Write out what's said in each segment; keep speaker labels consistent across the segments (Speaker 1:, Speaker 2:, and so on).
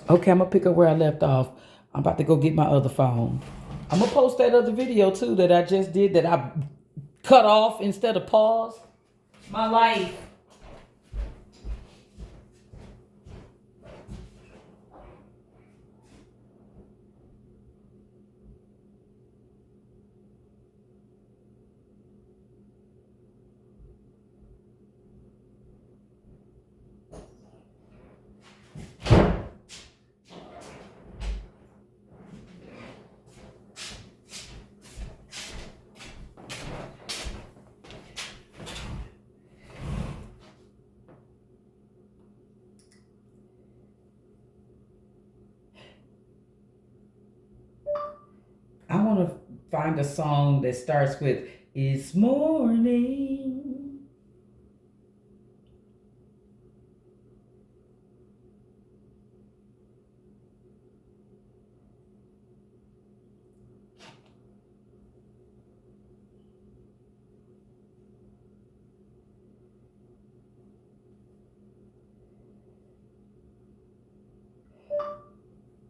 Speaker 1: Okay, I'm gonna pick up where I left off. I'm about to go get my other phone. I'm gonna post that other video too that I just did that I cut off instead of pause. My life. I want to find a song that starts with "It's morning."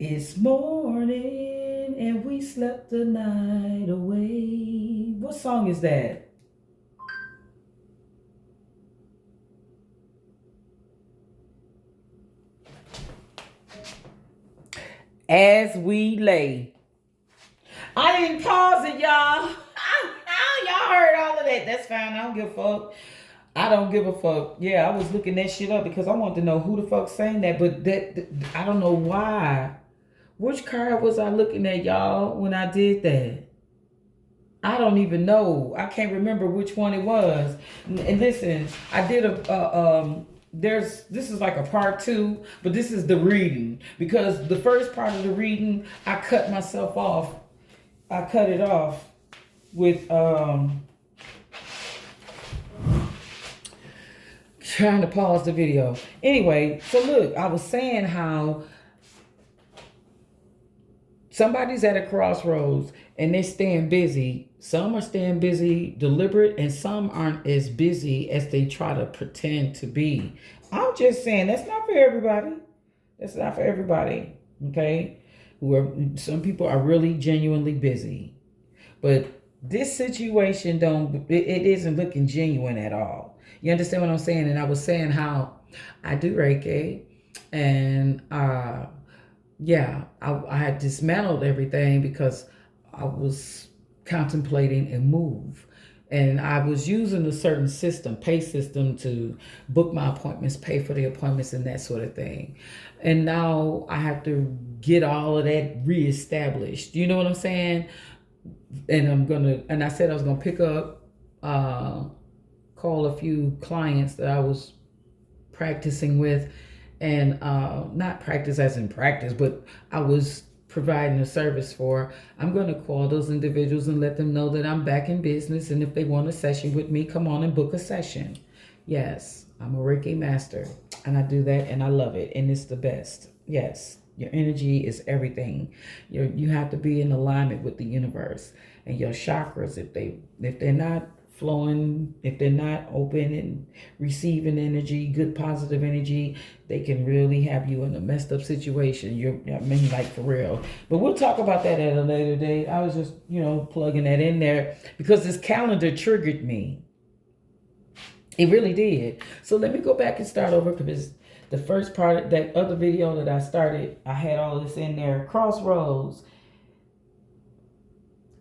Speaker 1: It's morning and we slept the night away. What song is that? As we lay. I didn't pause it, y'all. Y'all heard all of that. That's fine. I don't give a fuck. I don't give a fuck. Yeah, I was looking that shit up because I wanted to know who the fuck sang that, but I don't know why. Which card was I looking at, y'all, when I did that? I don't even know. I can't remember which one it was. And listen, I did this is like a part two, but this is the reading because the first part of the reading I cut myself off. I cut it off with trying to pause the video. Anyway, so look, I was saying how somebody's at a crossroads and they're staying busy. Some are staying busy, deliberate, and some aren't as busy as they try to pretend to be. I'm just saying that's not for everybody. That's not for everybody. Okay? Some people are really genuinely busy. But this situation it isn't looking genuine at all. You understand what I'm saying? And I was saying how I do Reiki and yeah, I had dismantled everything because I was contemplating a move. And I was using a certain system, pay system, to book my appointments, pay for the appointments, and that sort of thing. And now I have to get all of that reestablished. You know what I'm saying? And I said I was gonna pick up, call a few clients that I was practicing with, and not practice as in practice, but I was providing a service for. I'm going to call those individuals and let them know that I'm back in business, and if they want a session with me, come on and book a session. Yes, I'm a Reiki master, and I do that, and I love it, and it's the best. Yes, your energy is everything. You have to be in alignment with the universe and your chakras. If they're not flowing, if they're not open and receiving energy, good positive energy, they can really have you in a messed up situation. I mean, like, for real. But we'll talk about that at a later date. I was just, plugging that in there because this calendar triggered me. It really did. So let me go back and start over because the first part of that other video that I started, I had all this in there. Crossroads,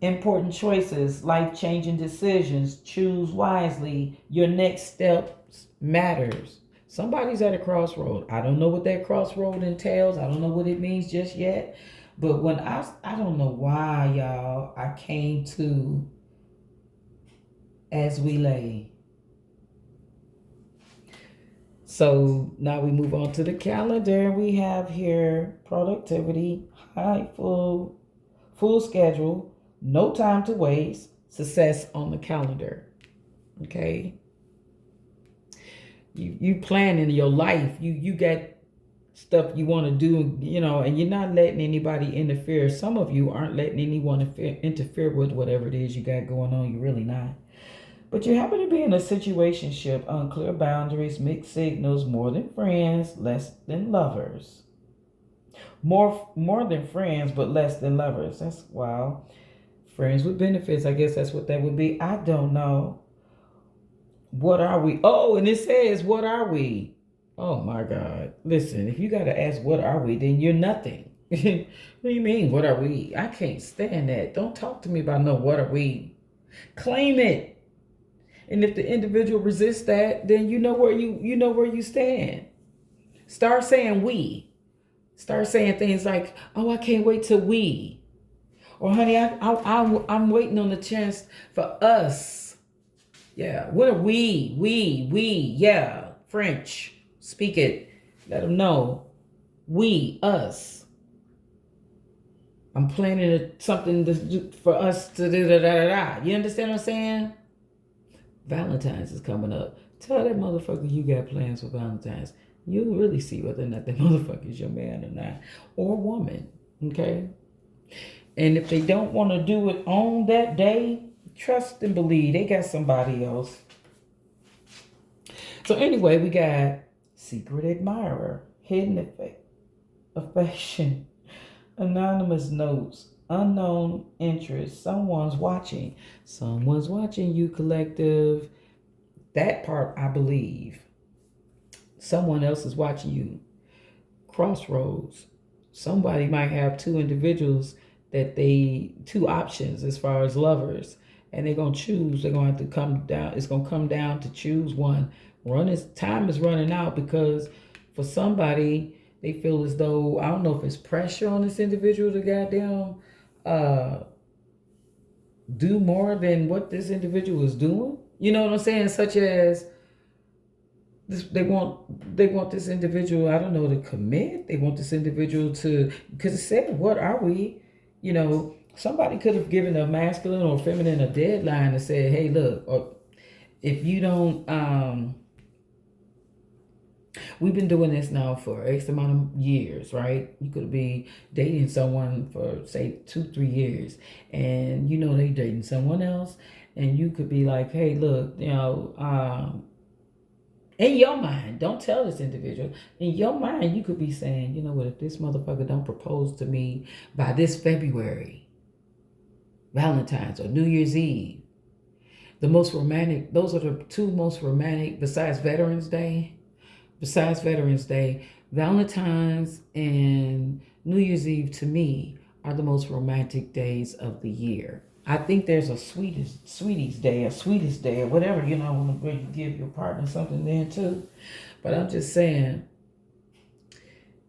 Speaker 1: important choices, life-changing decisions. Choose wisely. Your next steps matters. Somebody's at a crossroad. I don't know what that crossroad entails. I don't know what it means just yet. But when I don't know why, y'all, I came to as we lay. So now we move on to the calendar. We have here productivity, high full schedule, no time to waste, success on the calendar. Okay. You planning your life. You got stuff you want to do, and you're not letting anybody interfere. Some of you aren't letting anyone interfere with whatever it is you got going on. You're really not. But you happen to be in a situationship, unclear boundaries, mixed signals, more than friends, less than lovers. More than friends, but less than lovers. That's wow. Friends with benefits. I guess that's what that would be. I don't know. What are we? Oh, and it says, what are we? Oh my God. Listen, if you got to ask, what are we, then you're nothing. What do you mean, what are we? I can't stand that. Don't talk to me about no, what are we? Claim it. And if the individual resists that, then you know where you stand. Start saying we. Start saying things like, oh, I can't wait till we. Or honey, I'm waiting on the chance for us. Yeah. What are we? We. Yeah. French. Speak it. Let them know. We, us. I'm planning something for us to do da da da da. You understand what I'm saying? Valentine's is coming up. Tell that motherfucker you got plans for Valentine's. You'll really see whether or not that motherfucker is your man or not. Or woman. Okay? And if they don't want to do it on that day, trust and believe they got somebody else. So anyway, we got secret admirer, hidden affection, anonymous notes, unknown interest, someone's watching. Someone's watching you, collective. That part, I believe. Someone else is watching you. Crossroads. Somebody might have two individuals two options as far as lovers, and they're gonna choose. They're gonna have to come down. It's gonna come down to choose one. Time is running out because for somebody they feel as though, I don't know if it's pressure on this individual to goddamn do more than what this individual is doing. You know what I'm saying? Such as this, they want this individual, I don't know, to commit. They want this individual to, because it said, what are we? You know, somebody could have given a masculine or feminine a deadline and said, hey, look, or if you don't, we've been doing this now for X amount of years, right? You could be dating someone for, say, 2-3 years, and you know they dating someone else, and you could be like, hey, look, you know, in your mind, don't tell this individual. In your mind, you could be saying, you know what, if this motherfucker don't propose to me by this February, Valentine's or New Year's Eve, those are the two most romantic, besides Veterans Day, Valentine's and New Year's Eve to me are the most romantic days of the year. I think there's a sweetest day, or whatever, you know, where you give your partner something then too. But I'm just saying,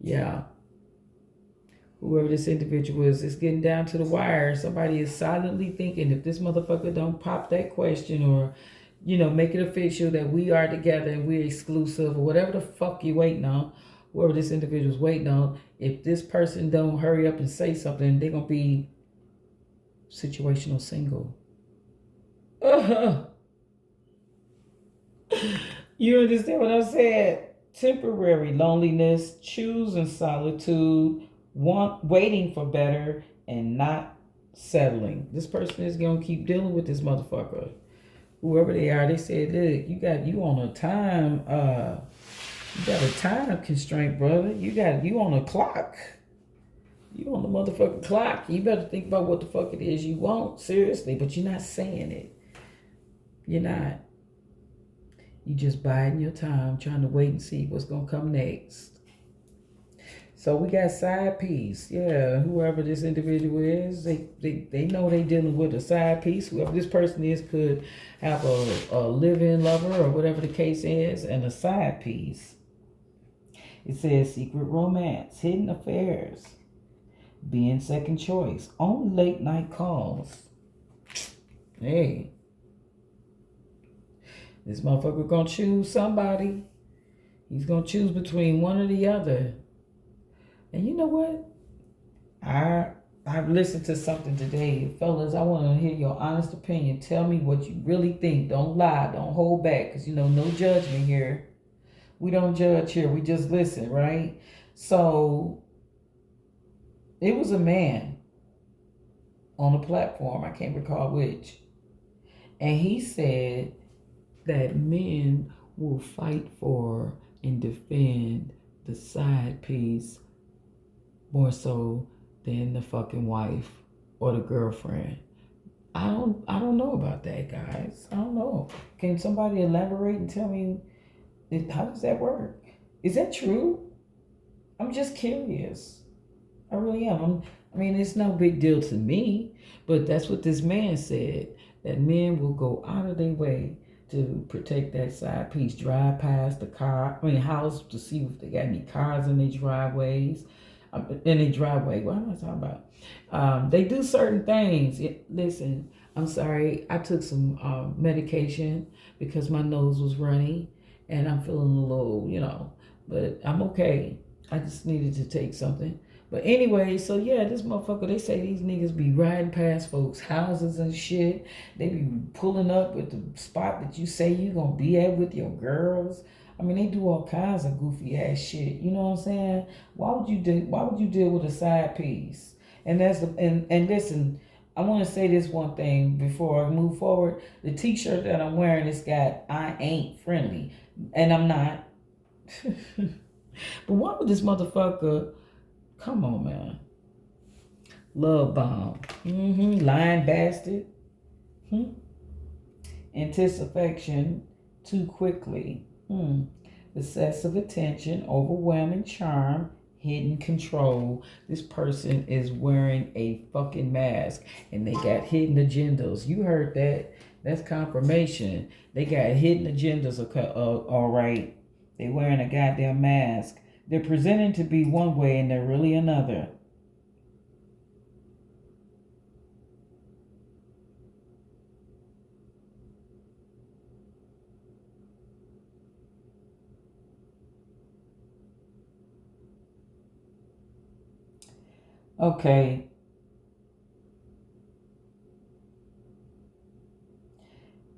Speaker 1: yeah, whoever this individual is getting down to the wire. Somebody is silently thinking, if this motherfucker don't pop that question, or, you know, make it official that we are together and we're exclusive, or whatever the fuck you waiting on, whoever this individual's waiting on, if this person don't hurry up and say something, they're going to be situational single. You understand what I'm saying? Temporary loneliness, choosing solitude, waiting for better, and not settling. This person is gonna keep dealing with this motherfucker. Whoever they are, they said, look, you on a time, you got a time constraint, brother. You on a clock. You on the motherfucking clock. You better think about what the fuck it is you want, seriously, but you're not saying it. You're not. You just biding your time, trying to wait and see what's gonna come next. So we got side piece. Yeah, whoever this individual is, they know they dealing with a side piece. Whoever this person is could have a live-in lover or whatever the case is, and a side piece. It says secret romance, hidden affairs, being second choice, on late night calls. Hey, this motherfucker gonna choose somebody. He's gonna choose between one or the other. And you know what? I've listened to something today. Fellas, I want to hear your honest opinion. Tell me what you really think. Don't lie. Don't hold back. Because, you know, no judgment here. We don't judge here. We just listen, right? So, it was a man on a platform. I can't recall which. And he said that men will fight for and defend the side piece more so than the fucking wife or the girlfriend. I don't know about that, guys. I don't know. Can somebody elaborate and tell me how does that work? Is that true? I'm just curious. I really am. I mean, it's no big deal to me, but that's what this man said. That men will go out of their way to protect that side piece. Drive past the house to see if they got any cars in their driveways. In their driveway. What am I talking about? They do certain things. Listen, I'm sorry. I took some medication because my nose was runny, and I'm feeling a little, but I'm okay. I just needed to take something. But anyway, so yeah, this motherfucker, they say these niggas be riding past folks' houses and shit. They be pulling up at the spot that you say you gonna be at with your girls. I mean, they do all kinds of goofy ass shit. You know what I'm saying? Why would you deal with a side piece? And and listen, I want to say this one thing before I move forward. The t-shirt that I'm wearing, it's got "I ain't friendly," and I'm not. But why would this motherfucker? Come on, man. Love bomb. Lying bastard. Anticipation too quickly. Excessive attention, overwhelming charm, hidden control. This person is wearing a fucking mask and they got hidden agendas. You heard that. That's confirmation. They got hidden agendas, all right. They wearing a goddamn mask. They're presenting to be one way and they're really another. Okay.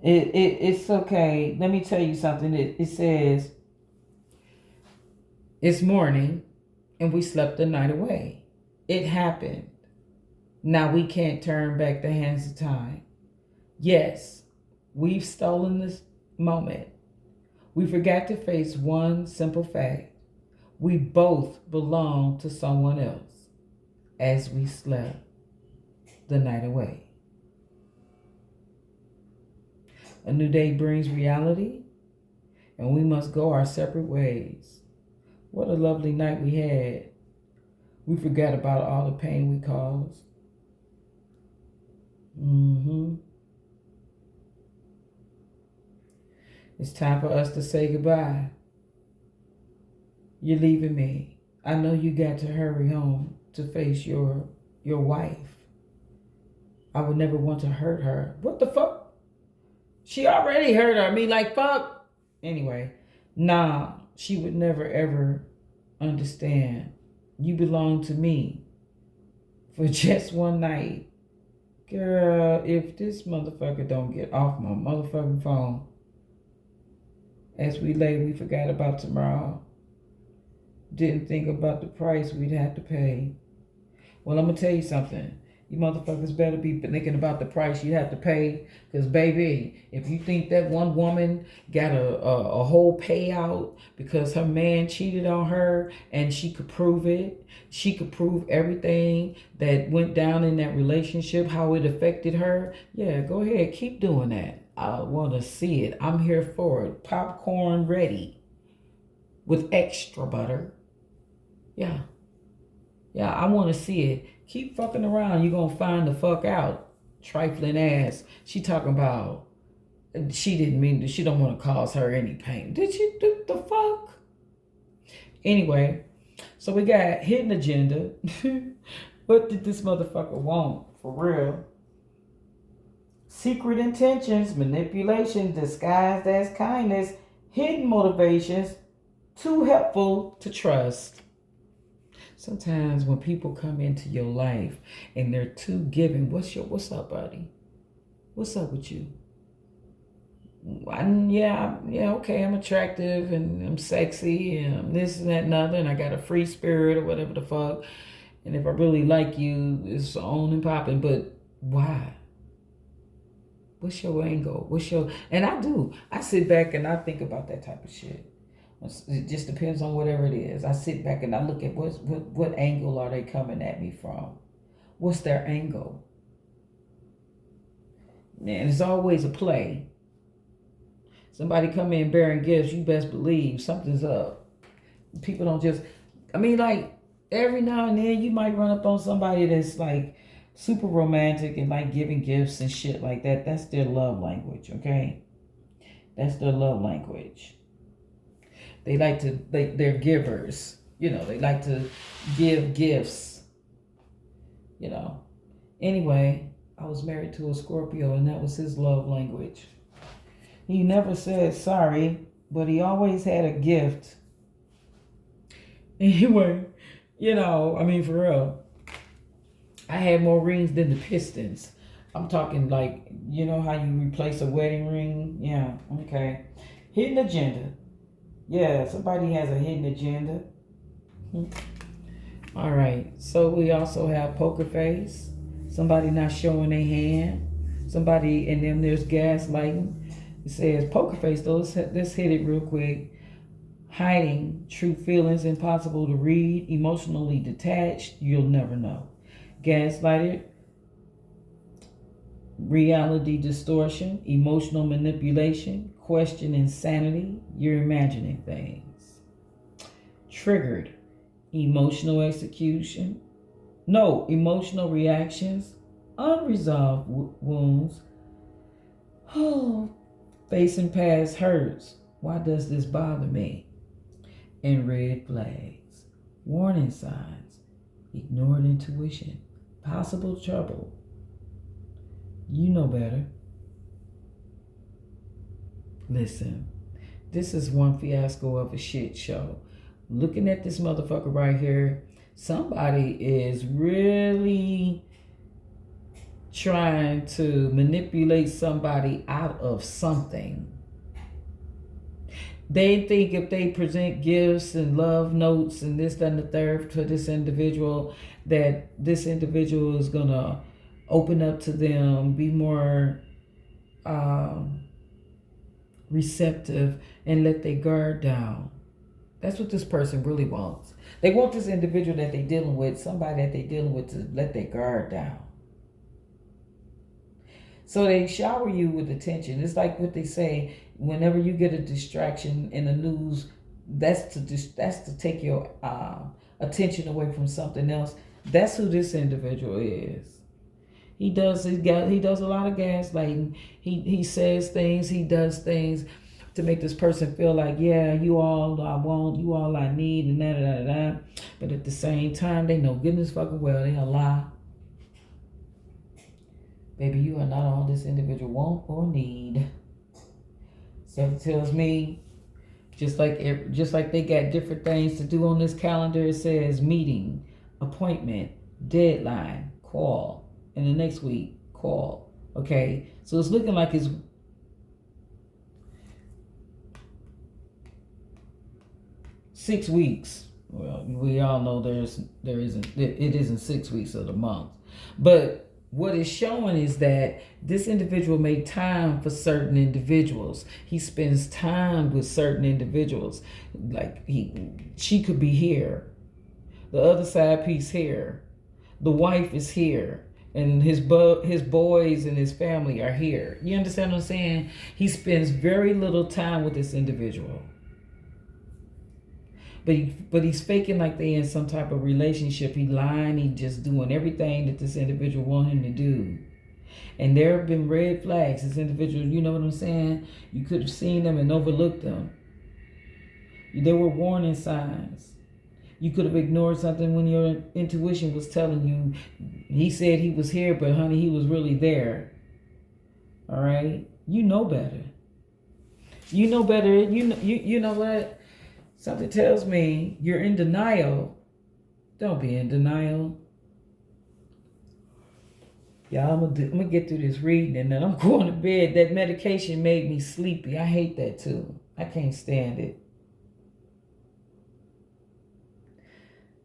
Speaker 1: It's okay. Let me tell you something. It says it's morning and we slept the night away. It happened. Now we can't turn back the hands of time. Yes, we've stolen this moment. We forgot to face one simple fact. We both belong to someone else as we slept the night away. A new day brings reality, and we must go our separate ways. What a lovely night we had. We forgot about all the pain we caused. It's time for us to say goodbye. You're leaving me. I know you got to hurry home to face your wife. I would never want to hurt her. What the fuck? She already hurt her. I mean, like, fuck. Anyway, nah, she would never ever understand. You belong to me for just one night. Girl, if this motherfucker don't get off my motherfucking phone. As we lay, we forgot about tomorrow. Didn't think about the price we'd have to pay. Well, I'm going to tell you something. You motherfuckers better be thinking about the price you have to pay. Because, baby, if you think that one woman got a whole payout because her man cheated on her and she could prove it, she could prove everything that went down in that relationship, how it affected her, yeah, go ahead. Keep doing that. I want to see it. I'm here for it. Popcorn ready with extra butter. Yeah. Yeah, I want to see it. Keep fucking around. You're going to find the fuck out. Trifling ass. She talking about she didn't mean to. She don't want to cause her any pain. Did she do the fuck? Anyway, so we got hidden agenda. What did this motherfucker want? For real. Secret intentions, manipulation disguised as kindness, hidden motivations, too helpful to trust. Sometimes when people come into your life and they're too giving, what's up, buddy? What's up with you? Yeah, okay, I'm attractive and I'm sexy and I'm this and that and other and I got a free spirit or whatever the fuck. And if I really like you, it's on and popping. But why? What's your angle? And I sit back and I think about that type of shit. It just depends on whatever it is. I sit back and I look at what angle are they coming at me from? What's their angle? And it's always a play. Somebody come in bearing gifts, you best believe something's up. People don't just, I mean, like, every now and then you might run up on somebody that's like super romantic and like giving gifts and shit like that. That's their love language, okay? That's their love language. They like to, they're givers. You know, they like to give gifts. You know. Anyway, I was married to a Scorpio and that was his love language. He never said sorry, but he always had a gift. Anyway, you know, I mean, for real. I had more rings than the Pistons. I'm talking like, you know how you replace a wedding ring? Yeah, okay. Hidden agenda. Yeah, somebody has a hidden agenda. All right, so we also have poker face. Somebody not showing their hand. Somebody, and then there's gaslighting. It says poker face, though. Let's hit it real quick. Hiding true feelings, impossible to read, emotionally detached, you'll never know. Gaslighted, reality distortion, emotional manipulation, question insanity, you're imagining things. Triggered, emotional emotional reactions, unresolved wounds, facing past hurts. Why does this bother me? And red flags, warning signs, ignored intuition, possible trouble. You know better. Listen, this is one fiasco of a shit show. Looking at this motherfucker right here, somebody is really trying to manipulate somebody out of something. They think if they present gifts and love notes and this, that, and the third to this individual, that this individual is going to open up to them, be more receptive, and let their guard down. That's what this person really wants. They want this individual that they're dealing with, somebody that they're dealing with, to let their guard down. So they shower you with attention. It's like what they say, whenever you get a distraction in the news, that's to take your attention away from something else. That's who this individual is. He does a lot of gaslighting. He says things, he does things to make this person feel like, yeah, you all I want, you all I need, and da. But at the same time, they know goodness fucking well they a lie. Baby, you are not all this individual want or need. So it tells me, just like they got different things to do on this calendar, it says meeting, appointment, deadline, call. And the next week, call. Okay? So it's looking like it's 6 weeks. Well, we all know it isn't 6 weeks of the month. But what it's showing is that this individual made time for certain individuals. He spends time with certain individuals. Like she could be here. The other side piece here. The wife is here. And his boys and his family are here. You understand what I'm saying? He spends very little time with this individual. But he's faking like they in some type of relationship. He lying. He just doing everything that this individual want him to do. And there have been red flags. This individual, you know what I'm saying? You could have seen them and overlooked them. There were warning signs. You could have ignored something when your intuition was telling you, he said he was here, but honey, he was really there. All right? You know better. You know better. You know what? Something tells me you're in denial. Don't be in denial. Y'all, I'm gonna get through this reading and then I'm going to bed. That medication made me sleepy. I hate that too. I can't stand it.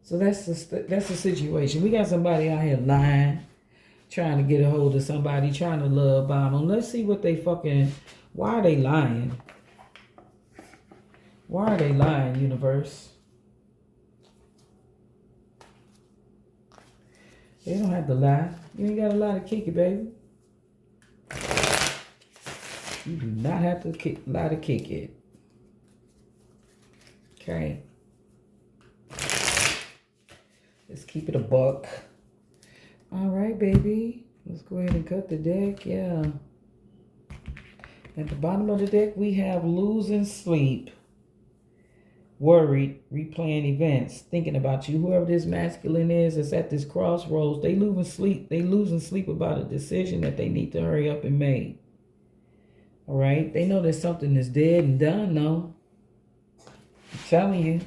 Speaker 1: So that's the situation. We got somebody out here lying, trying to get a hold of somebody, trying to love bomb them. Let's see what why are they lying? Why are they lying, universe? They don't have to lie. You ain't got to lie to kick it, baby. You do not have to lie to kick it. Okay. Let's keep it a buck. All right, baby. Let's go ahead and cut the deck. Yeah. At the bottom of the deck, we have losing sleep. Worried, replaying events, thinking about you. Whoever this masculine is at this crossroads, they losing sleep. They losing sleep about a decision that they need to hurry up and make. All right? They know that something is dead and done, though. I'm telling you.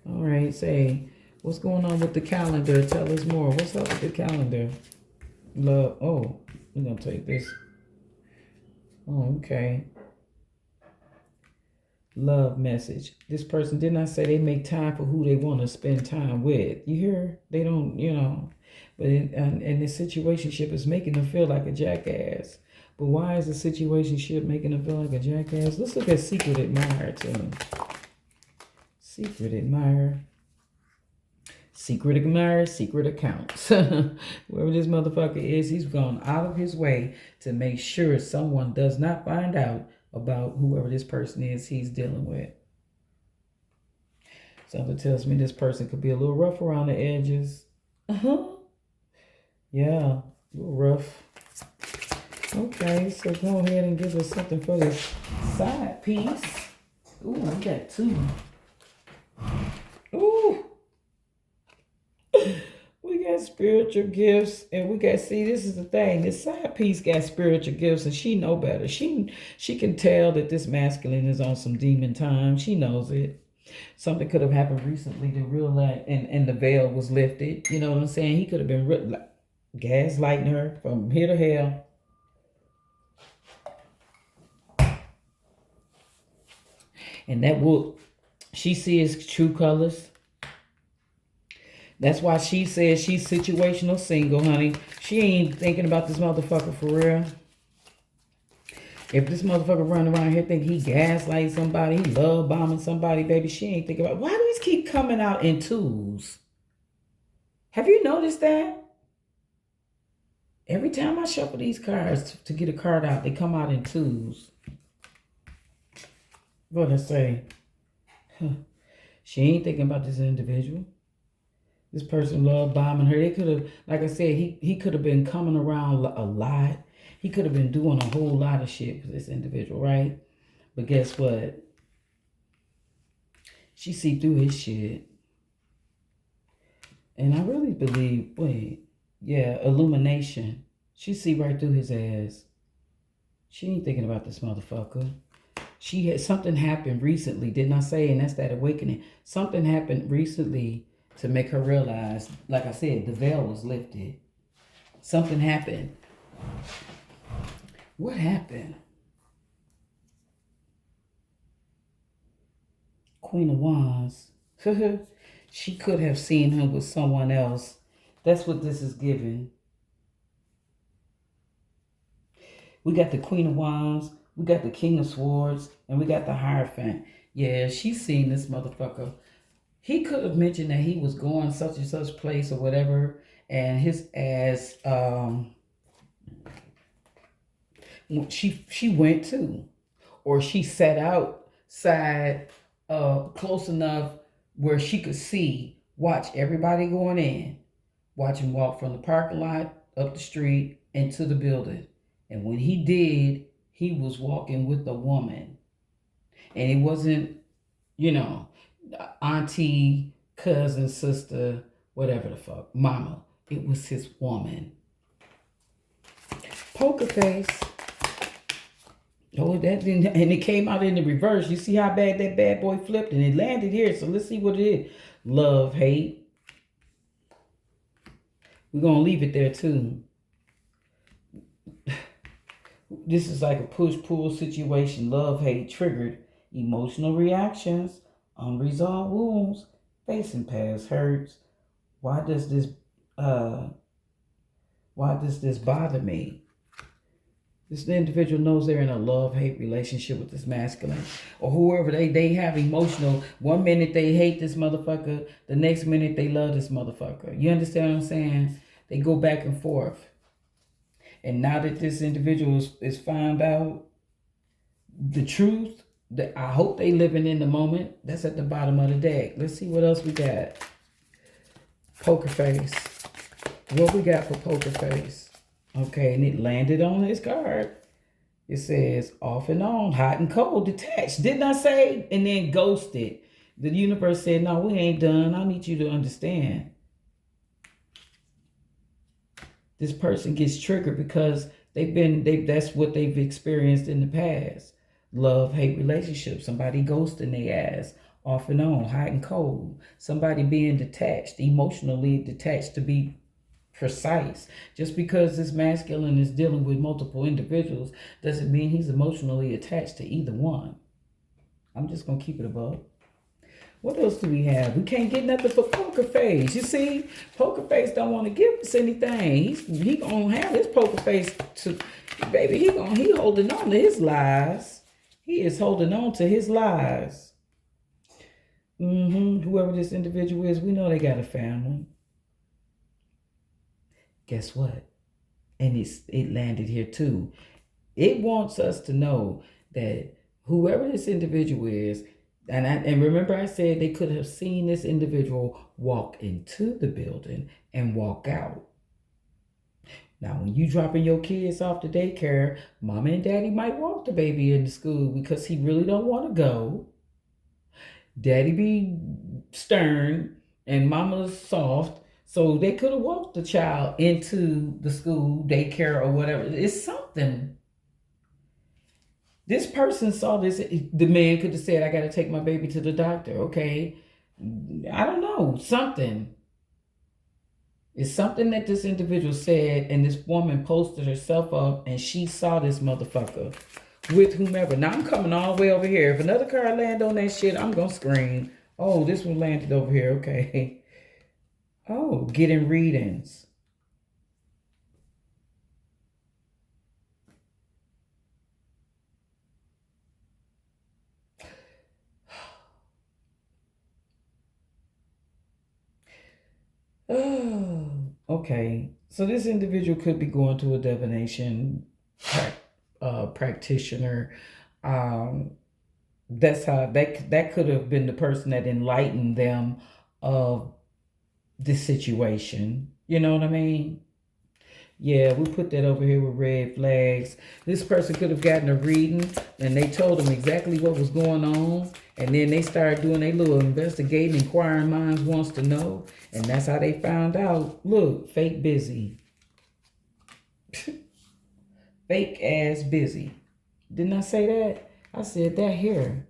Speaker 1: All right, say, what's going on with the calendar? Tell us more. What's up with the calendar? Love. Oh, we're going to take this. Oh, okay. Love message. This person did not say they make time for who they want to spend time with. You hear? They don't, you know. But and the situationship is making them feel like a jackass. But why is the situationship making them feel like a jackass? Let's look at Secret Admirer too. Secret Admirer. Secret Admirer, secret accounts. Whoever this motherfucker is, he's gone out of his way to make sure someone does not find out about whoever this person is he's dealing with. Something tells me this person could be a little rough around the edges. Yeah, a little rough. Okay, so go ahead and give us something for this side piece. Ooh, we got two. Ooh. We got spiritual gifts, and we got, see, this is the thing. This side piece got spiritual gifts, and she know better. She can tell that this masculine is on some demon time. She knows it. Something could have happened recently to realize, and the veil was lifted. You know what I'm saying? He could have been gaslighting her from here to hell. And that will, she sees true colors. That's why she says she's situational single, honey. She ain't thinking about this motherfucker for real. If this motherfucker running around here thinking he gaslighting somebody, he love bombing somebody, baby, she ain't thinking about, why do these keep coming out in twos? Have you noticed that? Every time I shuffle these cards to get a card out, they come out in twos. What I say? She ain't thinking about this individual. This person loved bombing her. They could have, like I said, he could have been coming around a lot. He could have been doing a whole lot of shit for this individual, right? But guess what? She see through his shit. And I really believe, illumination. She see right through his ass. She ain't thinking about this motherfucker. She had something happened recently, didn't I say? And that's that awakening. Something happened recently to make her realize, like I said, the veil was lifted. Something happened. What happened? Queen of Wands. She could have seen him with someone else. That's what this is giving. We got the Queen of Wands. We got the King of Swords. And we got the Hierophant. Yeah, she's seen this motherfucker. He could have mentioned that he was going such and such place or whatever, and his ass, she went to, or she sat outside close enough where she could watch everybody going in, watch him walk from the parking lot up the street into the building. And when he did, he was walking with a woman, and it wasn't, auntie, cousin, sister, whatever the fuck, mama. It was his woman. Poker face. Oh, that didn't, and it came out in the reverse. You see how bad that bad boy flipped, and it landed here. So let's see what it is. Love, hate. We're gonna leave it there too. This is like a push-pull situation. Love, hate, triggered emotional reactions. Unresolved wounds, facing past hurts. Why does this bother me? This individual knows they're in a love-hate relationship with this masculine or whoever they have emotional. One minute they hate this motherfucker, the next minute they love this motherfucker. You understand what I'm saying? They go back and forth. And now that this individual is found out the truth, that I hope they living in the moment. That's at the bottom of the deck. Let's see what else we got. Poker face. What we got for poker face? Okay, and it landed on his card. It says off and on, hot and cold, detached. Didn't I say? And then ghosted. The universe said, no, we ain't done. I need you to understand. This person gets triggered because that's what they've experienced in the past. Love, hate relationship. Somebody ghosting their ass off and on, hot and cold. Somebody being detached, emotionally detached to be precise. Just because this masculine is dealing with multiple individuals doesn't mean he's emotionally attached to either one. I'm just going to keep it above. What else do we have? We can't get nothing for poker face. You see, poker face don't want to give us anything. He gonna have his poker face to, baby. He holding on to his lies. He is holding on to his lies. Whoever this individual is, we know they got a family. Guess what? And it landed here too. It wants us to know that whoever this individual is, and remember I said they could have seen this individual walk into the building and walk out. Now, when you dropping your kids off to daycare, mama and daddy might walk the baby into school because he really don't want to go. Daddy be stern and mama's soft. So they could have walked the child into the school, daycare, or whatever. It's something. This person saw this. The man could have said, I got to take my baby to the doctor. Okay. I don't know. Something. It's something that this individual said, and this woman posted herself up, and she saw this motherfucker with whomever. Now I'm coming all the way over here. If another card land on that shit, I'm going to scream. Oh, this one landed over here. Okay. Oh, getting readings. Oh, okay. So this individual could be going to a divination practitioner. That's how that could have been the person that enlightened them of this situation. You know what I mean? Yeah, we put that over here with red flags. This person could have gotten a reading and they told them exactly what was going on. And then they started doing a little investigating, inquiring minds wants to know. And that's how they found out. Look, fake busy. Fake ass busy. Didn't I say that? I said that here.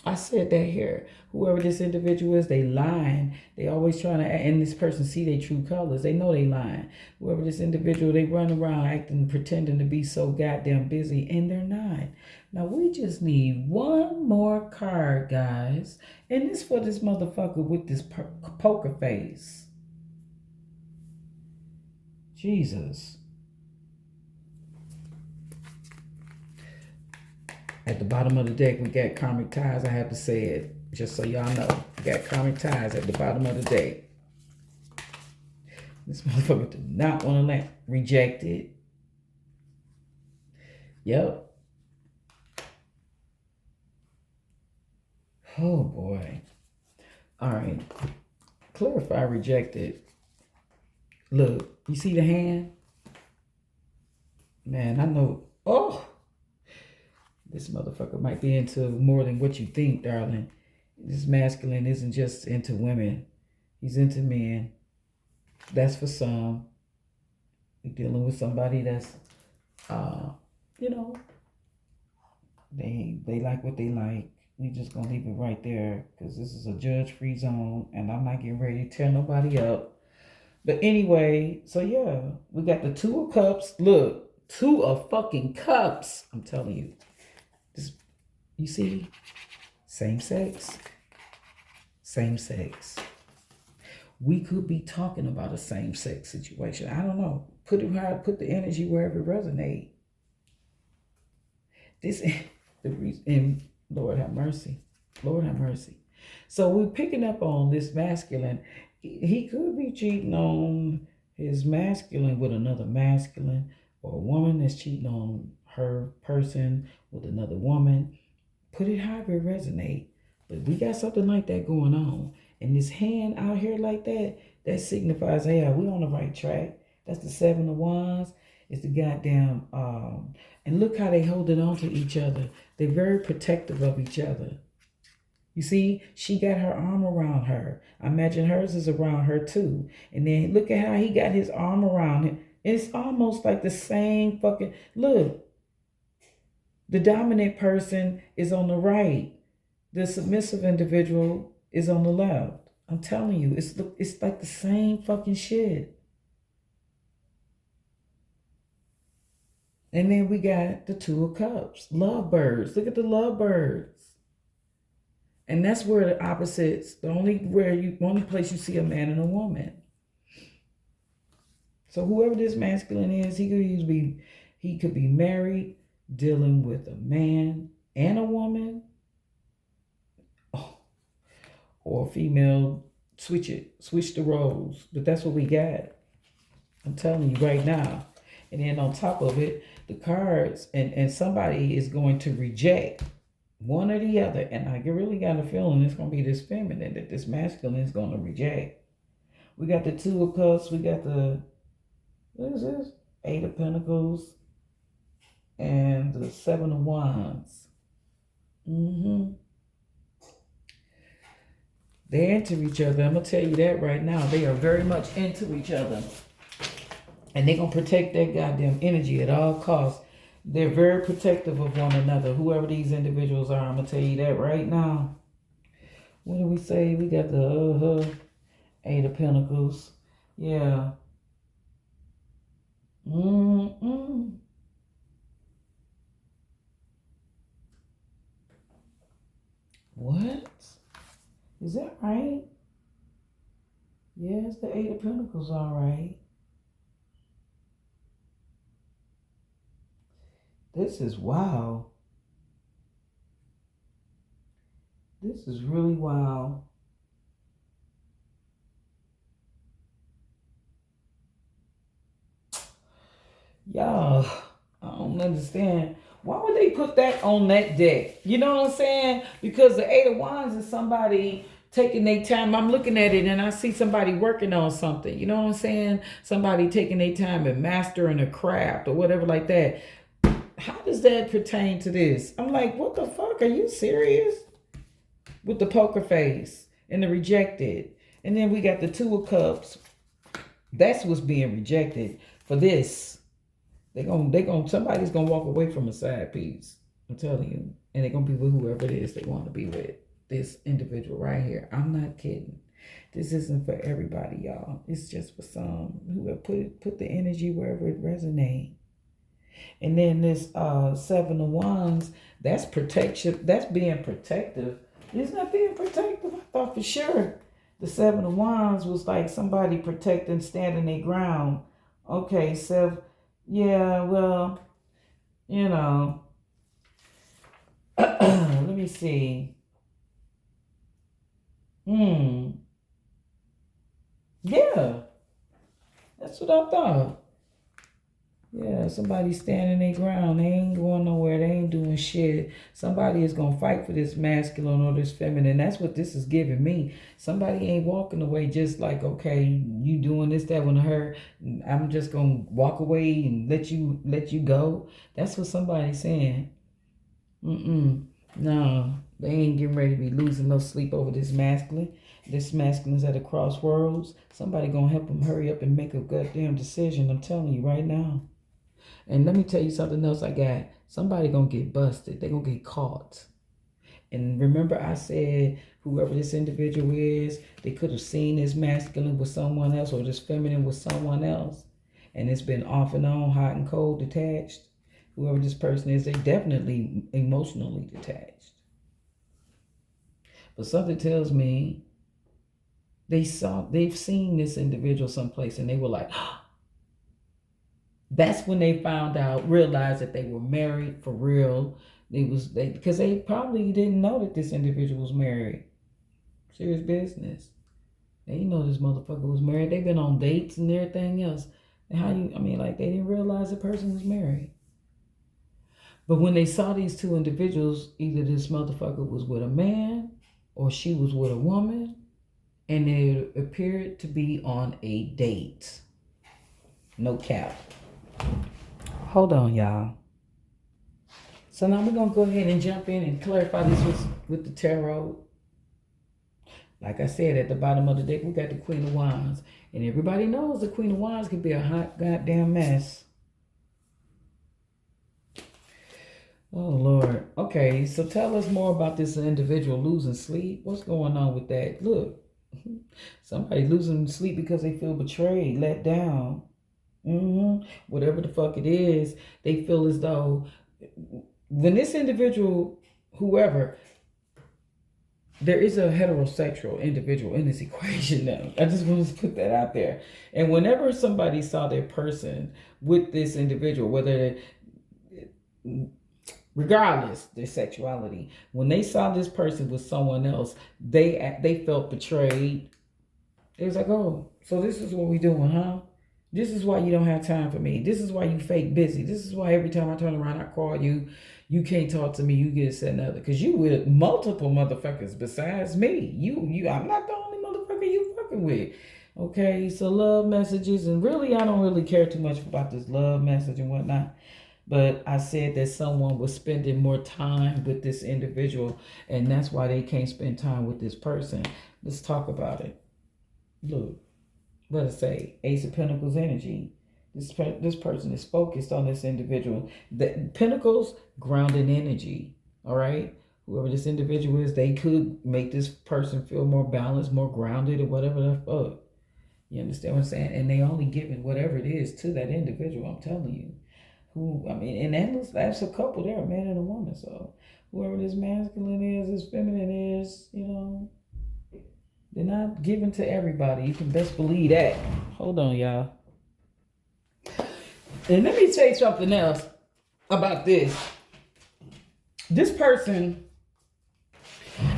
Speaker 1: I said that here. Whoever this individual is, they lying. They always trying to, and this person see their true colors. They know they lying. Whoever this individual, they run around acting, pretending to be so goddamn busy, and they're not. Now, we just need one more card, guys. And it's for this motherfucker with this poker face. Jesus. At the bottom of the deck, we got karmic ties. I have to say it, just so y'all know. We got karmic ties at the bottom of the deck. This motherfucker did not want to land. Rejected. Yep. Oh, boy. All right. Clarify rejected. Look, you see the hand? Man, I know. Oh! This motherfucker might be into more than what you think, darling. This masculine isn't just into women. He's into men. That's for some. You're dealing with somebody that's, you know, they like what they like. We just gonna leave it right there because this is a judge-free zone and I'm not getting ready to tear nobody up. But anyway, so yeah, we got the 2 of cups. Look, 2 of fucking cups. I'm telling you. You see, same sex, same sex. We could be talking about a same-sex situation. I don't know. Put it high, put the energy wherever it resonates. This the reason, and Lord have mercy. Lord have mercy. So we're picking up on this masculine. He could be cheating on his masculine with another masculine, or a woman that's cheating on her person with another woman. Put it however it resonate. But we got something like that going on. And this hand out here like that, that signifies, yeah, we on the right track. That's the 7 of Wands. It's the goddamn, and look how they holding on to each other. They're very protective of each other. You see, she got her arm around her. I imagine hers is around her too. And then look at how he got his arm around him. It's almost like the same fucking, look. The dominant person is on the right. The submissive individual is on the left. I'm telling you, it's like the same fucking shit. And then we got the 2 of Cups. Lovebirds. Look at the lovebirds. And that's where the opposites, the only place you see a man and a woman. So whoever this masculine is, he could be married, dealing with a man and a woman, or a female. Switch the roles. But that's what we got. I'm telling you right now. And then on top of it, the cards, and somebody is going to reject one or the other. And I really got a feeling it's going to be this feminine that this masculine is going to reject. We got the 2 of Cups. We got the, what is this? 8 of Pentacles. And the 7 of Wands. They're into each other. I'm going to tell you that right now. They are very much into each other. And they're going to protect their goddamn energy at all costs. They're very protective of one another. Whoever these individuals are, I'm going to tell you that right now. What do we say? We got the 8 of Pentacles. Yeah. What? Is that right? Yes, the 8 of Pentacles, all right. This is wow. This is really wow. Y'all, I don't understand. Why would they put that on that deck? You know what I'm saying? Because the 8 of Wands is somebody taking their time. I'm looking at it and I see somebody working on something. You know what I'm saying? Somebody taking their time and mastering a craft or whatever like that. How does that pertain to this? I'm like, what the fuck? Are you serious? With the poker face and the rejected. And then we got the 2 of Cups. That's what's being rejected for this. Somebody's gonna walk away from a side piece. I'm telling you. And they're gonna be with whoever it is they want to be with. This individual right here. I'm not kidding. This isn't for everybody, y'all. It's just for some who have put the energy wherever it resonates. And then this 7 of Wands, that's protection. That's being protective. It's not being protective. I thought for sure the 7 of Wands was like somebody protecting, standing their ground. Okay, so yeah, well, you know, let me see. Yeah, that's what I thought. Yeah, somebody standing their ground. They ain't going nowhere. They ain't doing shit. Somebody is going to fight for this masculine or this feminine. That's what this is giving me. Somebody ain't walking away just like, okay, you doing this, that one to her. I'm just going to walk away and let you go. That's what somebody's saying. No, they ain't getting ready to be losing no sleep over this masculine. This masculine's at a crossroads. Somebody going to help them hurry up and make a goddamn decision. I'm telling you right now. And let me tell you something else I got. Somebody gonna get busted. They gonna get caught. And remember I said whoever this individual is, they could have seen this masculine with someone else or this feminine with someone else. And it's been off and on, hot and cold, detached. Whoever this person is, they definitely emotionally detached. But something tells me they've seen this individual someplace, and they were like, that's when they realized that they were married for real. Because they probably didn't know that this individual was married. Serious business. They didn't know this motherfucker was married. They've been on dates and everything else. And they didn't realize the person was married. But when they saw these two individuals, either this motherfucker was with a man or she was with a woman, and they appeared to be on a date. No cap. Hold on, y'all. So now we're going to go ahead and jump in and clarify this with the tarot. Like I said, at the bottom of the deck, we got the Queen of Wands. And everybody knows the Queen of Wands can be a hot goddamn mess. Oh, Lord. Okay, so tell us more about this individual losing sleep. What's going on with that? Look, somebody losing sleep because they feel betrayed, let down. Whatever the fuck it is, they feel as though when this individual, whoever, there is a heterosexual individual in this equation now. I just want to put that out there. And whenever somebody saw their person with this individual, regardless their sexuality, when they saw this person with someone else, they felt betrayed. It was like, oh, so this is what we doing, huh? This is why you don't have time for me. This is why you fake busy. This is why every time I turn around, I call you, you can't talk to me. You get said another. Because you with multiple motherfuckers besides me. I'm not the only motherfucker you fucking with. Okay, so love messages. And really, I don't really care too much about this love message and whatnot. But I said that someone was spending more time with this individual. And that's why they can't spend time with this person. Let's talk about it. Look. Let us say Ace of Pentacles energy. This person is focused on this individual. The Pentacles, grounded energy. All right. Whoever this individual is, they could make this person feel more balanced, more grounded, or whatever the fuck. You understand what I'm saying? And they only giving whatever it is to that individual. I'm telling you. And that's a couple there, a man and a woman. So whoever this masculine is, this feminine is, they're not given to everybody. You can best believe that. Hold on, y'all. And let me say something else about this. This person,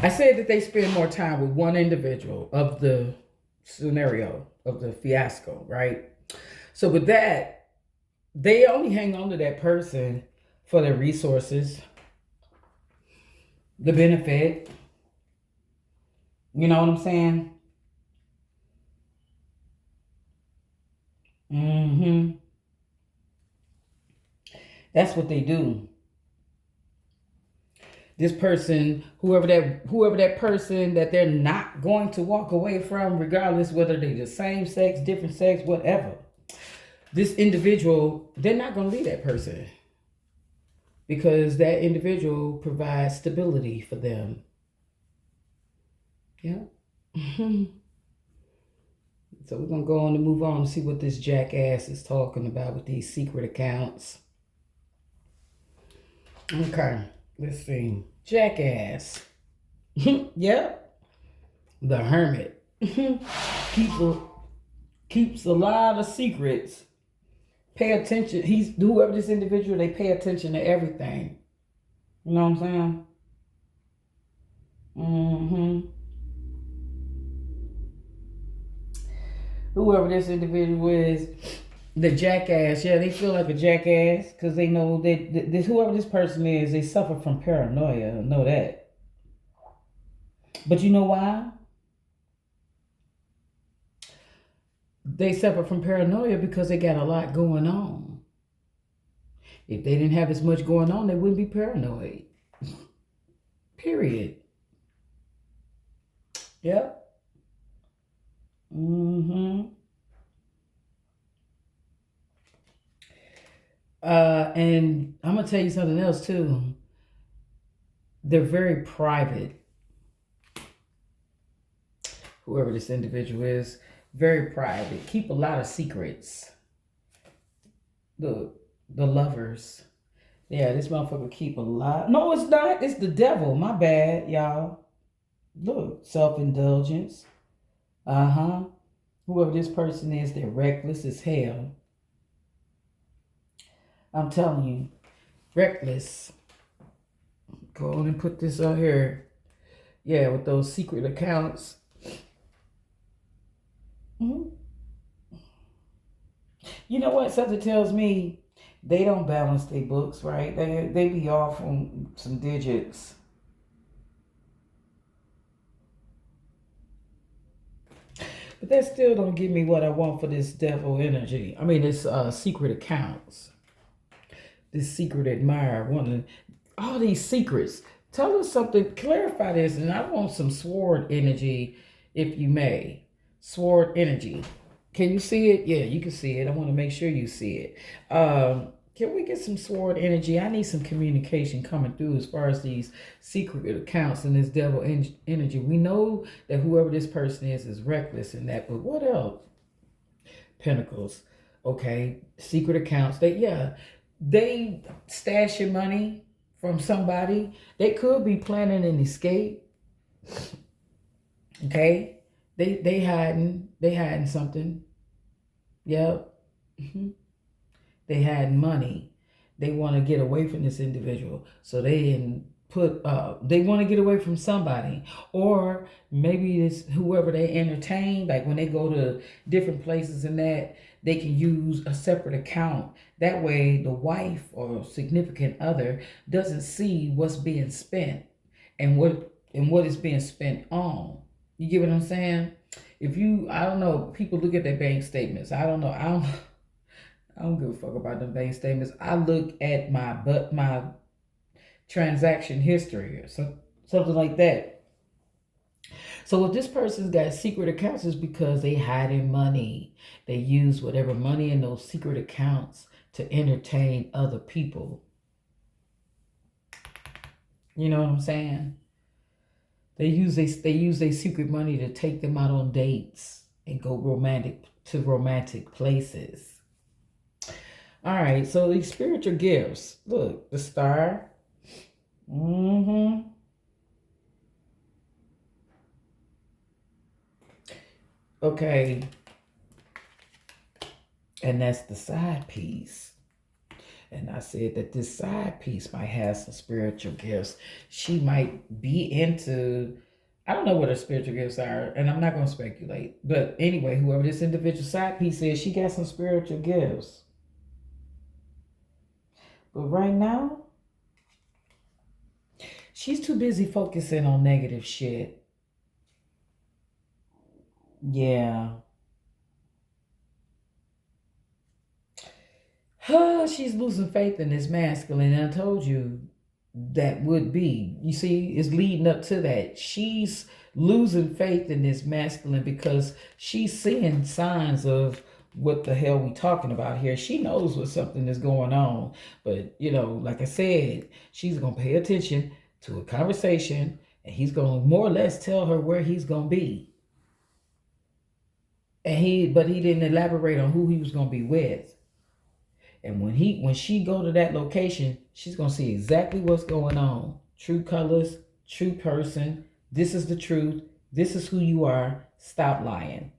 Speaker 1: I said that they spend more time with one individual of the scenario, of the fiasco, right? So with that, they only hang on to that person for their resources, the benefit. You know what I'm saying? That's what they do. This person, whoever that person that they're not going to walk away from, regardless whether they're the same sex, different sex, whatever. This individual, they're not going to leave that person because that individual provides stability for them. Yeah. So we're going to go on and move on and see what this jackass is talking about with these secret accounts. Okay. Let's see. Jackass. Yep. The Hermit. Keeps a lot of secrets. Pay attention. Whoever this individual, they pay attention to everything. You know what I'm saying? Whoever this individual is, the jackass, yeah, they feel like a jackass because they know that whoever this person is, they suffer from paranoia. I know that. But you know why? They suffer from paranoia because they got a lot going on. If they didn't have as much going on, they wouldn't be paranoid. Period. Yep. And I'm going to tell you something else too. They're very private. Whoever this individual is, very private. Keep a lot of secrets. Look, the lovers. Yeah, this motherfucker keep a lot. No, it's not. It's the devil. My bad, y'all. Look, self-indulgence. Uh-huh. Whoever this person is, they're reckless as hell. I'm telling you, reckless. Go on and put this out here. Yeah, with those secret accounts. Mhm. You know what? Something tells me they don't balance their books, right? They be off on some digits. But that still don't give me what I want for this devil energy. I mean, it's secret accounts. This secret admirer, wanting all these secrets. Tell us something, clarify this, and I want some sword energy, if you may. Sword energy. Can you see it? Yeah, you can see it. I want to make sure you see it. Can we get some sword energy? I need some communication coming through as far as these secret accounts and this devil energy. We know that whoever this person is reckless in that, but what else? Pentacles. Okay, secret accounts. They stash your money from somebody. They could be planning an escape. Okay, they hiding something. Yep. They had money. They want to get away from this individual, so they want to get away from somebody, or maybe it's whoever they entertain. Like when they go to different places and that, they can use a separate account. That way the wife or significant other doesn't see what's being spent and what is being spent on. You get what I'm saying? If you, I don't know, people look at their bank statements. I don't know. I don't give a fuck about them bank statements. I look at my transaction history or something like that. So if this person's got secret accounts, it's because they hiding money. They use whatever money in those secret accounts to entertain other people. You know what I'm saying? They use their secret money to take them out on dates and go romantic places. All right, so these spiritual gifts. Look, the star. Mm-hmm. Okay. And that's the side piece. And I said that this side piece might have some spiritual gifts. She might be into, I don't know what her spiritual gifts are, and I'm not going to speculate. But anyway, whoever this individual side piece is, she got some spiritual gifts. But right now, she's too busy focusing on negative shit. Yeah. She's losing faith in this masculine. And I told you that would be. You see, it's leading up to that. She's losing faith in this masculine because she's seeing signs of what the hell we talking about here. She knows what something is going on. But, like I said, she's going to pay attention to a conversation and he's going to more or less tell her where he's going to be. But he didn't elaborate on who he was going to be with. And when she go to that location, she's gonna see exactly what's going on. True colors, true person. This is the truth. This is who you are. Stop lying.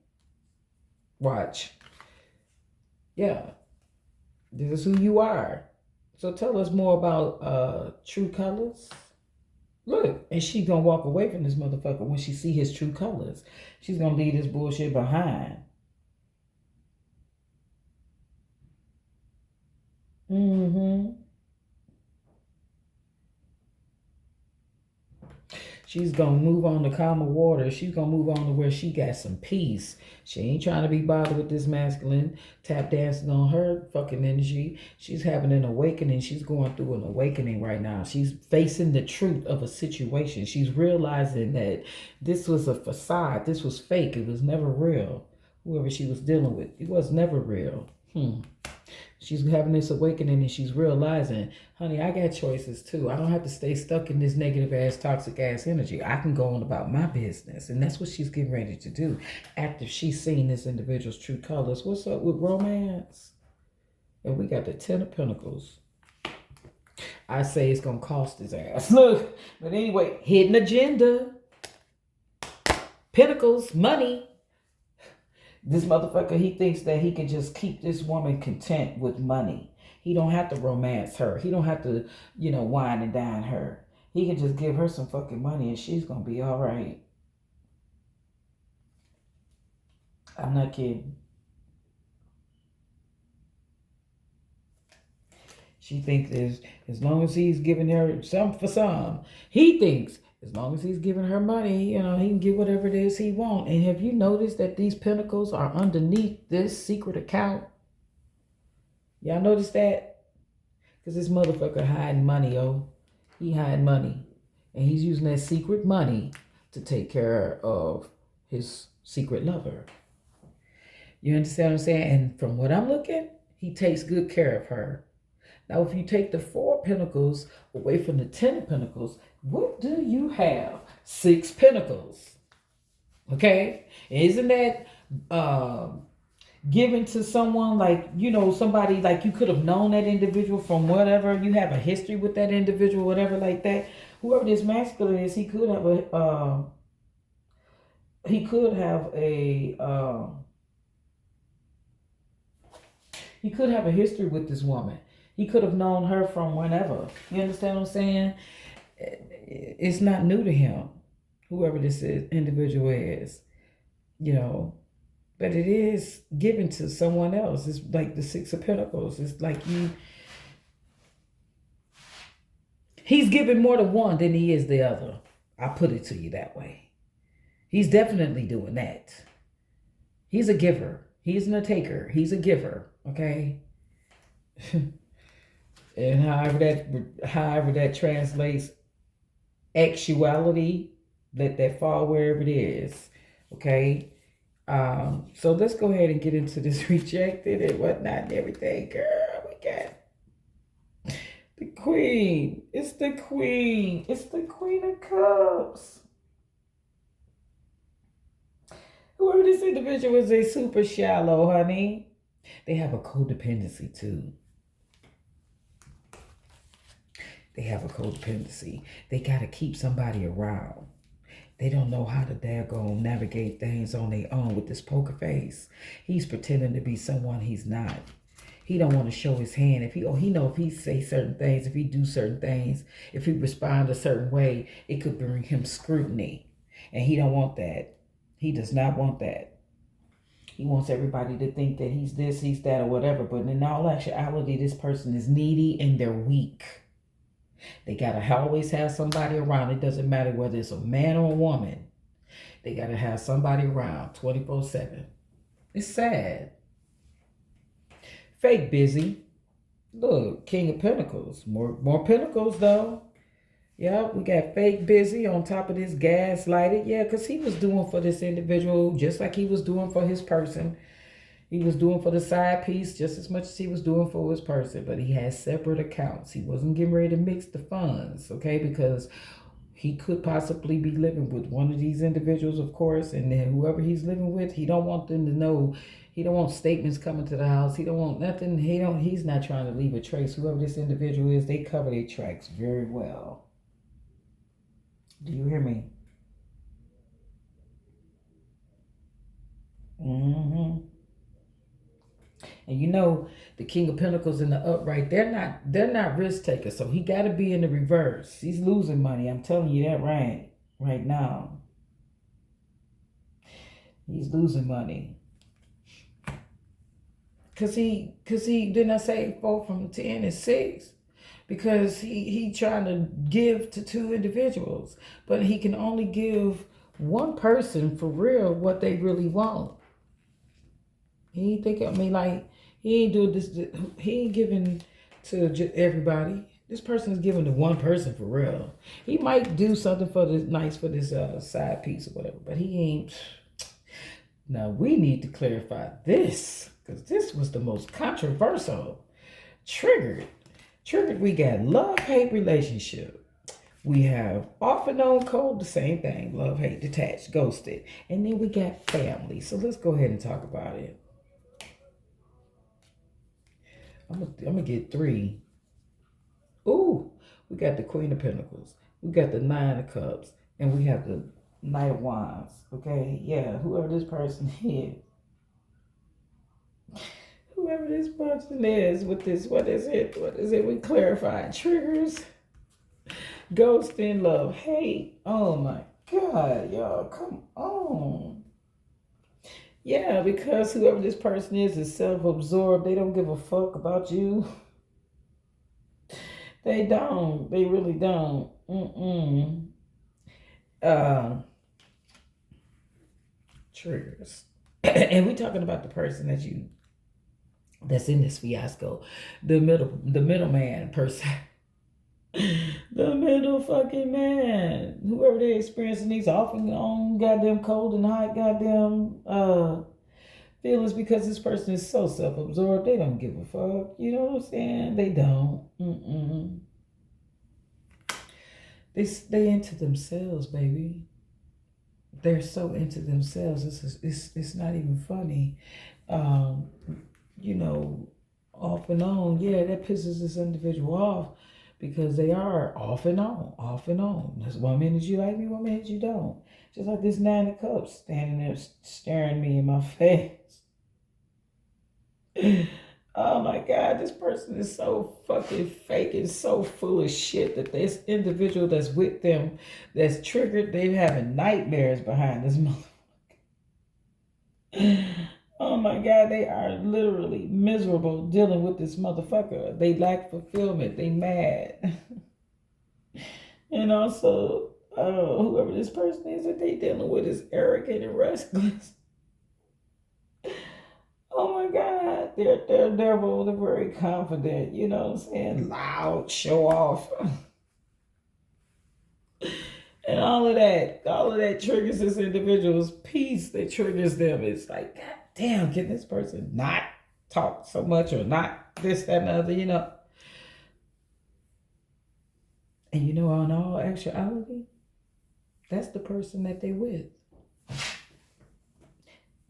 Speaker 1: Watch. Yeah, this is who you are. So tell us more about true colors. Look, and she's gonna walk away from this motherfucker when she see his true colors. She's gonna leave this bullshit behind. Mm-hmm. She's gonna move on to calmer water. She's gonna move on to where she got some peace. She ain't trying to be bothered with this masculine tap dancing on her fucking energy. She's having an awakening. She's going through an awakening right now. She's facing the truth of a situation. She's realizing that this was a facade. This was fake. It was never real. Whoever she was dealing with, it was never real. She's having this awakening and she's realizing, honey, I got choices too. I don't have to stay stuck in this negative ass, toxic ass energy. I can go on about my business. And that's what she's getting ready to do after she's seen this individual's true colors. What's up with romance? And we got the 10 of Pentacles. I say it's going to cost his ass. Look, but anyway, hidden agenda. Pentacles, money. This motherfucker, he thinks that he can just keep this woman content with money. He don't have to romance her. He don't have to, wine and dine her. He can just give her some fucking money and she's gonna be all right. I'm not kidding. She thinks as long as he's giving her some for some, he thinks as long as he's giving her money, he can get whatever it is he wants. And have you noticed that these pentacles are underneath this secret account? Y'all notice that? Because this motherfucker hiding money, He hiding money. And he's using that secret money to take care of his secret lover. You understand what I'm saying? And from what I'm looking, he takes good care of her. Now, if you take the 4 of Pentacles away from the 10 of Pentacles, what do you have? 6 Pentacles. Okay? Isn't that given to someone like, somebody like you could have known that individual from whatever, you have a history with that individual, whatever like that. Whoever this masculine is, he could have a history with this woman. He could have known her from whenever. You understand what I'm saying? It's not new to him, whoever this individual is, but it is given to someone else. It's like the 6 of Pentacles. It's like he's giving more to one than he is the other. I put it to you that way. He's definitely doing that. He's a giver. He isn't a taker. He's a giver. Okay. And however that translates, actuality, let that fall wherever it is. Okay. So let's go ahead and get into this rejected and whatnot and everything. Girl, we got the Queen. It's the Queen. It's the Queen of Cups. Whoever this individual is, they super shallow, honey. They have a codependency too. They have a codependency. They got to keep somebody around. They don't know how to daggone navigate things on their own with this poker face. He's pretending to be someone he's not. He don't want to show his hand. If he say certain things, if he do certain things, if he respond a certain way, it could bring him scrutiny. And he don't want that. He does not want that. He wants everybody to think that he's this, he's that, or whatever. But in all actuality, this person is needy and they're weak. They got to always have somebody around. It doesn't matter whether it's a man or a woman. They got to have somebody around 24/7. It's sad. Fake busy. Look, King of Pentacles. More Pentacles, though. Yeah, we got fake busy on top of this gaslighted. Yeah, because he was doing for this individual just like he was doing for his person. He was doing for the side piece just as much as he was doing for his person, but he had separate accounts. He wasn't getting ready to mix the funds, okay? Because he could possibly be living with one of these individuals, of course, and then whoever he's living with, he don't want them to know. He don't want statements coming to the house. He don't want nothing. He's not trying to leave a trace. Whoever this individual is, they cover their tracks very well. Do you hear me? Mm-hmm. And the King of Pentacles in the upright, they're not risk takers. So he got to be in the reverse. He's losing money. I'm telling you that right now. He's losing money. Cause he didn't I say 4 from 10 is 6? Because he trying to give to 2 individuals, but he can only give one person for real what they really want. He ain't thinking, like, he ain't doing this. He ain't giving to everybody. This person is giving to one person for real. He might do something for this side piece or whatever, but he ain't. Now, we need to clarify this, because this was the most controversial. Triggered, we got love-hate relationship. We have off and on cold, the same thing. Love, hate, detached, ghosted. And then we got family. So let's go ahead and talk about it. I'm gonna get 3. Ooh, we got the Queen of Pentacles. We got the 9 of Cups. And we have the Knight of Wands. Okay, yeah, whoever this person is. Whoever this person is with this, what is it? What is it? We clarifying triggers, ghosting, love, hate. Oh my God, y'all, come on. Yeah, because whoever this person is self-absorbed. They don't give a fuck about you. They don't. They really don't. Uh, Triggers. And we talking about the person that's in this fiasco, the middleman person. The middle fucking man. Whoever they experiencing these off and on goddamn cold and hot goddamn feelings, because this person is so self-absorbed, they don't give a fuck. You know what I'm saying? They don't. They into themselves, baby. They're so into themselves. It's not even funny. Um, you know, off and on. Yeah, that pisses this individual off because they are off and on, off and on. That's 1 minute you like me, 1 minute you don't. Just like this 9 of Cups standing there staring me in my face. Oh my God, this person is so fucking fake and so full of shit that this individual that's with them, that's triggered, they're having nightmares behind this motherfucker. Oh my God, they are literally miserable dealing with this motherfucker. They lack fulfillment. They mad. And also, whoever this person is that they dealing with is arrogant and restless. Oh my God, they're devil. They're very confident. You know what I'm saying? Loud, show off. And all of that triggers this individual's peace. That triggers them. It's like, God damn, can this person not talk so much or not this, that, and the other, you know? And you know, in all actuality, that's the person that they with.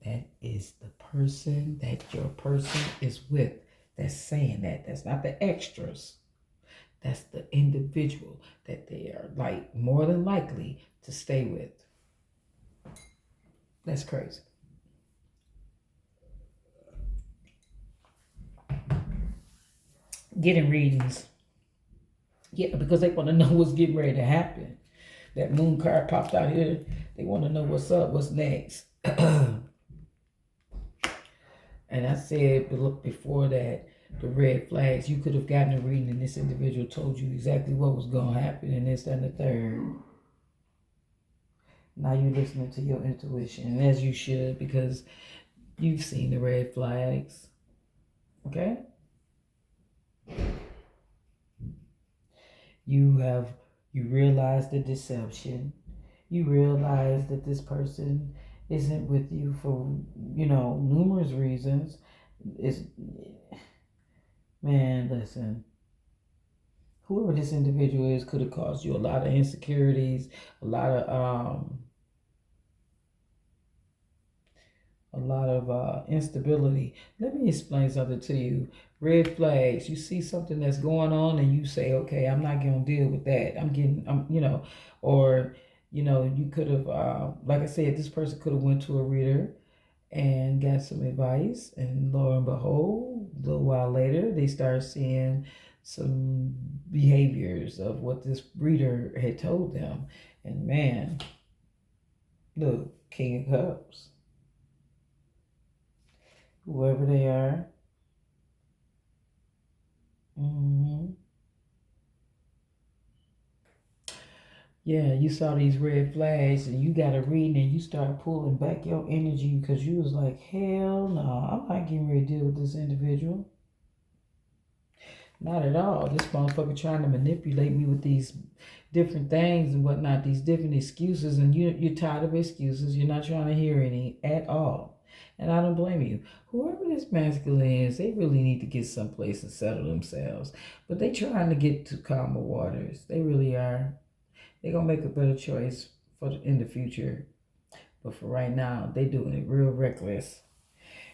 Speaker 1: That is the person that your person is with that's saying that. That's not the extras. That's the individual that they are like more than likely to stay with. That's crazy. Getting readings. Yeah, because they want to know what's getting ready to happen. That moon card popped out here. They want to know what's up, what's next. And I said before that, the red flags, you could have gotten a reading and this individual told you exactly what was going to happen and this, that, and the third. Now you're listening to your intuition, as you should, because you've seen the red flags. Okay? You realize the deception. You realize that this person isn't with you for, numerous reasons. Man, listen. Whoever this individual is could have caused you a lot of insecurities, a lot of instability. Let me explain something to you. Red flags. You see something that's going on and you say, okay, I'm not going to deal with that. Or, you could have, like I said, this person could have went to a reader and got some advice, and lo and behold, a little while later, they start seeing some behaviors of what this reader had told them. And man, look, King of Cups. Whoever they are. Yeah, you saw these red flags and you got a reading and you start pulling back your energy because you was like, hell no, I'm not getting ready to deal with this individual. Not at all. This motherfucker trying to manipulate me with these different things and whatnot, these different excuses, and you're tired of excuses. You're not trying to hear any at all. And I don't blame you. Whoever this masculine is, they really need to get someplace and settle themselves. But they trying to get to calmer waters. They really are. They're going to make a better choice in the future. But for right now, they doing it real reckless.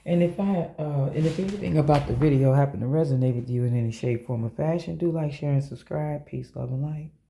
Speaker 1: And if anything about the video happened to resonate with you in any shape, form, or fashion, do like, share, and subscribe. Peace, love, and light.